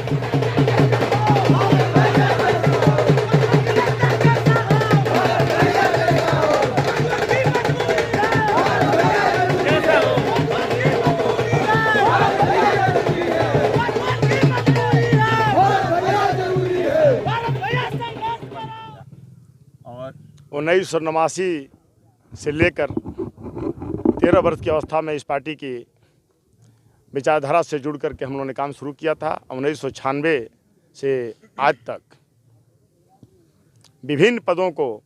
और 1989 से लेकर 13 वर्ष की अवस्था में इस पार्टी की विचारधारा से जुड़ करके हम लोगों ने काम शुरू किया था। 1996 से आज तक विभिन्न पदों को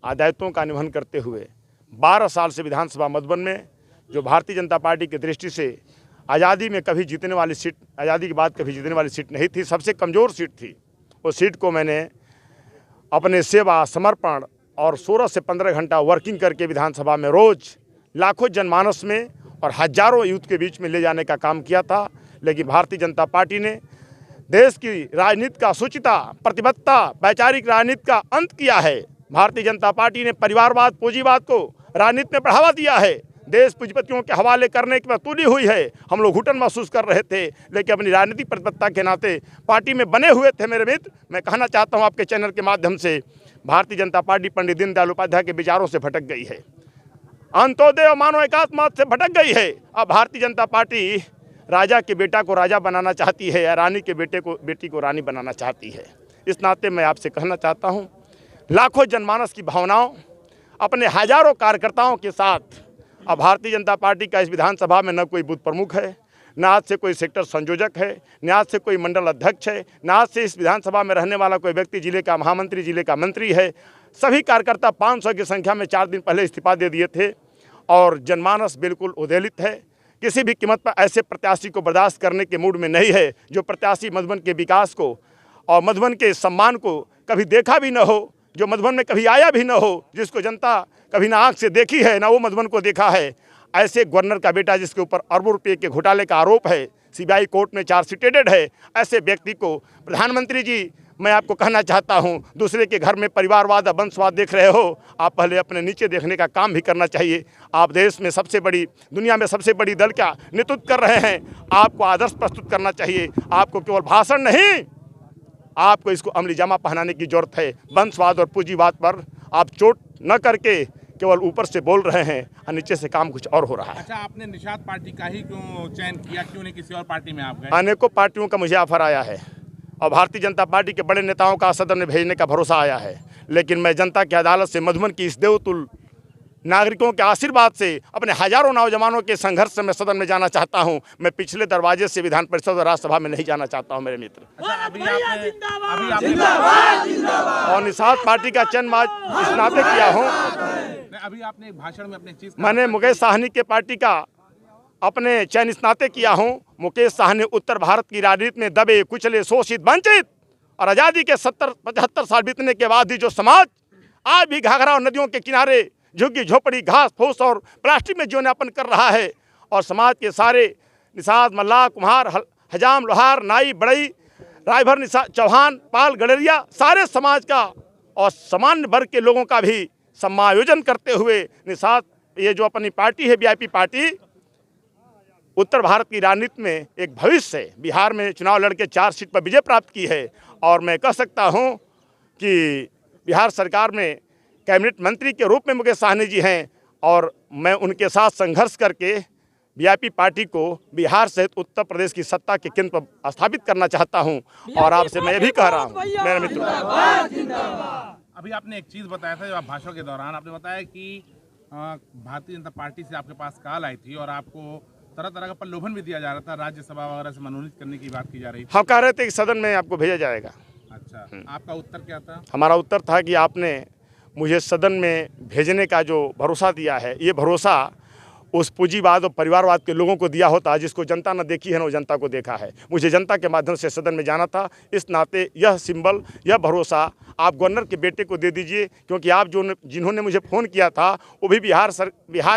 दायित्वों का निर्वहन करते हुए 12 साल से विधानसभा मधुबन में, जो भारतीय जनता पार्टी की दृष्टि से आज़ादी में कभी जीतने वाली सीट, आज़ादी के बाद कभी जीतने वाली सीट नहीं थी, सबसे कमज़ोर सीट थी। उस सीट को मैंने अपने सेवा, समर्पण और 16 से 15 घंटा वर्किंग करके विधानसभा में रोज़ लाखों जनमानस में और हजारों यूथ के बीच में ले जाने का काम किया था। लेकिन भारतीय जनता पार्टी ने देश की राजनीति का शुचिता, प्रतिबद्धता, वैचारिक राजनीति का अंत किया है। भारतीय जनता पार्टी ने परिवारवाद, पूंजीवाद को राजनीति में बढ़ावा दिया है। देश पूंजीपतियों के हवाले करने की तुली हुई है। हम लोग घुटन महसूस कर रहे थे, लेकिन अपनी राजनीतिक प्रतिबद्धता के नाते पार्टी में बने हुए थे। मेरे मित्र, मैं कहना चाहता हूं आपके चैनल के माध्यम से, भारतीय जनता पार्टी पंडित दीनदयाल उपाध्याय के विचारों से भटक गई है, अंत्योदय और मानव एकात्मवाद से भटक गई है। अब भारतीय जनता पार्टी राजा के बेटा को राजा बनाना चाहती है या रानी के बेटी को रानी बनाना चाहती है। इस नाते मैं आपसे कहना चाहता हूं, लाखों जनमानस की भावनाओं, अपने हजारों कार्यकर्ताओं के साथ अब भारतीय जनता पार्टी का इस विधानसभा में न कोई बूथ प्रमुख है, न आज से कोई सेक्टर संयोजक है, न आज से कोई मंडल अध्यक्ष है, न आज से इस विधानसभा में रहने वाला कोई व्यक्ति जिले का महामंत्री, जिले का मंत्री है। सभी कार्यकर्ता 500 की संख्या में 4 दिन पहले इस्तीफा दे दिए थे और जनमानस बिल्कुल उद्वेलित है। किसी भी कीमत पर ऐसे प्रत्याशी को बर्दाश्त करने के मूड में नहीं है, जो प्रत्याशी मधुबन के विकास को और मधुबन के सम्मान को कभी देखा भी न हो, जो मधुबन में कभी आया भी न हो, जिसको जनता कभी ना आँख से देखी है ना वो मधुबन को देखा है। ऐसे गवर्नर का बेटा जिसके ऊपर अरबों रुपये के घोटाले का आरोप है, सीबीआई कोर्ट में चार्जशीटेड है, ऐसे व्यक्ति को प्रधानमंत्री जी, मैं आपको कहना चाहता हूं, दूसरे के घर में परिवारवाद और वंशवाद देख रहे हो, आप पहले अपने नीचे देखने का काम भी करना चाहिए। आप देश में सबसे बड़ी, दुनिया में सबसे बड़ी दल का नेतृत्व कर रहे हैं, आपको आदर्श प्रस्तुत करना चाहिए। आपको केवल भाषण नहीं, आपको इसको अमली जामा पहनाने की जरूरत है। वंशवाद और पूंजीवाद पर आप चोट न करके केवल ऊपर से बोल रहे हैं और नीचे से काम कुछ और हो रहा है। अच्छा, आपने निषाद पार्टी का ही क्यों चयन किया, क्यों नहीं किसी और पार्टी में आप गए? अनेकों पार्टियों का मुझे ऑफर आया है और भारतीय जनता पार्टी के बड़े नेताओं का सदन में भेजने का भरोसा आया है, लेकिन मैं जनता की अदालत से, मधुबन की इस देवतुल्य नागरिकों के आशीर्वाद से, अपने हजारों नौजवानों के संघर्ष से मैं सदन में जाना चाहता हूं। मैं पिछले दरवाजे से विधान परिषद और राज्यसभा में नहीं जाना चाहता हूं मेरे मित्र। अच्छा, अभी आपने और निषाद पार्टी का चयन इस नाते किया हूं, अभी आपने एक भाषण में अपनी चीज, मैंने मुकेश साहनी के पार्टी का अपने चयन इस नाते किया हूं। मुकेश साहनी उत्तर भारत की राजनीति में दबे, कुचले, शोषित, वंचित और आज़ादी के 70-75 साल बीतने के बाद भी जो समाज आज भी घाघरा और नदियों के किनारे झुग्गी झोपड़ी, घास फूस और प्लास्टिक में जीवनयापन कर रहा है, और समाज के सारे निषाद, मल्लाह, कुम्हार, हजाम, लोहार, नाई, बड़ई, रायभर, निषाद, चौहान, पाल, गडरिया, सारे समाज का और सामान्य वर्ग के लोगों का भी समायोजन करते हुए निषाद, ये जो अपनी पार्टी है वीआईपी पार्टी, उत्तर भारत की राजनीति में एक भविष्य है। बिहार में चुनाव लड़के 4 सीट पर विजय प्राप्त की है और मैं कह सकता हूं कि बिहार सरकार में कैबिनेट मंत्री के रूप में मुकेश साहनी जी हैं और मैं उनके साथ संघर्ष करके वीआईपी पार्टी को बिहार सहित उत्तर प्रदेश की सत्ता के केंद्र पर स्थापित करना चाहता हूं। और आपसे मैं भी कह रहा हूं मेरे मित्र, अभी आपने एक चीज़ बताया था, जब आप भाषण के दौरान आपने बताया कि भारतीय जनता पार्टी से आपके पास कॉल आई थी और आपको तरह तरह का प्रलोभन भी दिया जा रहा था, राज्यसभा वगैरह से मनोनीत करने की बात की जा रही थी। हम कह रहे थे कि सदन में आपको भेजा जाएगा। अच्छा, आपका उत्तर क्या था? हमारा उत्तर था कि आपने मुझे सदन में भेजने का जो भरोसा दिया है, ये भरोसा उस पूंजीवाद और परिवारवाद के लोगों को दिया होता जिसको जनता न देखी है, न जनता को देखा है। मुझे जनता के माध्यम से सदन में जाना था, इस नाते यह सिंबल, यह भरोसा आप गवर्नर के बेटे को दे दीजिए, क्योंकि आप जिन्होंने मुझे फ़ोन किया था वो भी बिहार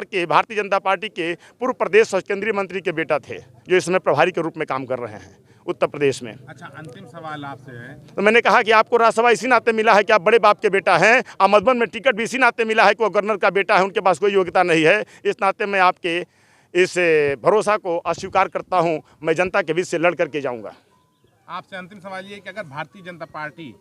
के भारतीय जनता पार्टी के पूर्व प्रदेश और केंद्रीय मंत्री के बेटा थे, जो इस समय प्रभारी के रूप में काम कर रहे हैं उत्तर प्रदेश में। अच्छा, अंतिम सवाल आपसे है, तो मैंने कहा कि आपको राज्यसभा इसी नाते मिला है कि आप बड़े बाप के बेटा हैं, और मधुबन में टिकट भी इसी नाते मिला है कि वो गवर्नर का बेटा है, उनके पास कोई योग्यता नहीं है। इस नाते मैं आपके इस भरोसा को अस्वीकार करता हूं। मैं जनता के बीच से लड़ करके जाऊंगा। आपसे अंतिम सवाल ये है कि अगर भारतीय जनता पार्टी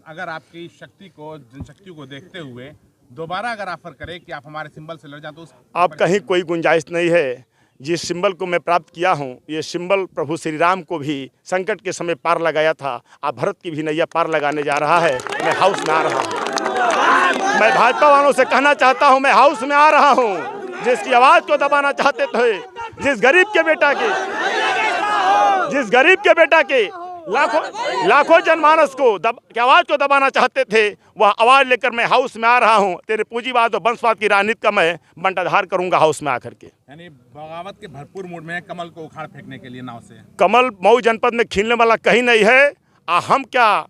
अगर आपकी शक्ति को, जनशक्ति को देखते हुए दोबारा अगर ऑफर करे कि आप हमारे सिंबल से लड़ जाए तो अब कहीं कोई गुंजाइश नहीं है। जिस सिंबल को मैं प्राप्त किया हूँ, ये सिंबल प्रभु श्री राम को भी संकट के समय पार लगाया था। अब भरत की भी नैया पार लगाने जा रहा है। मैं हाउस में आ रहा हूँ। मैं भाजपा वालों से कहना चाहता हूँ, मैं हाउस में आ रहा हूँ। जिसकी आवाज़ को दबाना चाहते थे, जिस गरीब के बेटा के लाखों जनमानस को आवाज़ को दबाना चाहते थे, वह आवाज़ लेकर मैं हाउस में आ रहा हूं। तेरे पूंजीवाद और वंशवाद की राजनीति का मैं बंटाधार करूंगा हाउस में आकर के। यानी बगावत के भरपूर मूड में है कमल को उखाड़ फेंकने के लिए नाव से। कमल मऊ जनपद में खिलने वाला कहीं नहीं है। हम क्या,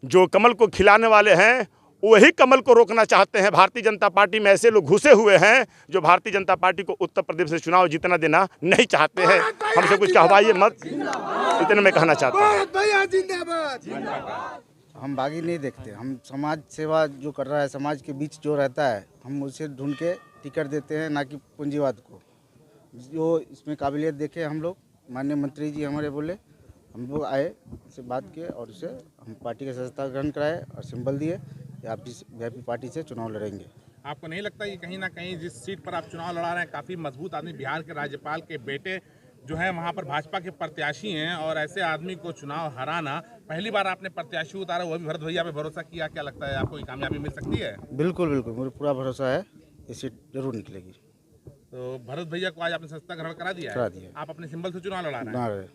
जो कमल को खिलाने वाले हैं वही कमल को रोकना चाहते हैं। भारतीय जनता पार्टी में ऐसे लोग घुसे हुए हैं जो भारतीय जनता पार्टी को उत्तर प्रदेश से चुनाव जीतना देना नहीं चाहते हैं। हमसे कुछ कहवाइए मत, इतने मैं कहना चाहता हूँ। हम बागी नहीं देखते, हम समाज सेवा जो कर रहा है, समाज के बीच जो रहता है, हम उसे ढूंढ के टिकट देते हैं, ना कि पूंजीवाद को। जो इसमें काबिलियत देखे हम लोग, माननीय मंत्री जी हमारे बोले, हम लोग आए, से बात किए और उसे हम पार्टी का सदस्यता ग्रहण कराए और सिंबल दिए कि आप जिस वीआईपी पार्टी से चुनाव लड़ेंगे। आपको नहीं लगता कि कहीं ना कहीं जिस सीट पर आप चुनाव लड़ा रहे हैं काफ़ी मजबूत आदमी, बिहार के राज्यपाल के बेटे जो है वहाँ पर भाजपा के प्रत्याशी हैं, और ऐसे आदमी को चुनाव हराना, पहली बार आपने प्रत्याशी उतारा, वो भी भरत भैया पे भरोसा किया, क्या लगता है आपको कामयाबी मिल सकती है? बिल्कुल बिल्कुल, मुझे पूरा भरोसा है ये सीट जरूर निकलेगी। तो भरत भैया को आज आपने सदस्यता ग्रहण करा दिया है? करा दिया। आप अपने सिंबल से चुनाव लड़ा रहे हैं? ना रहे।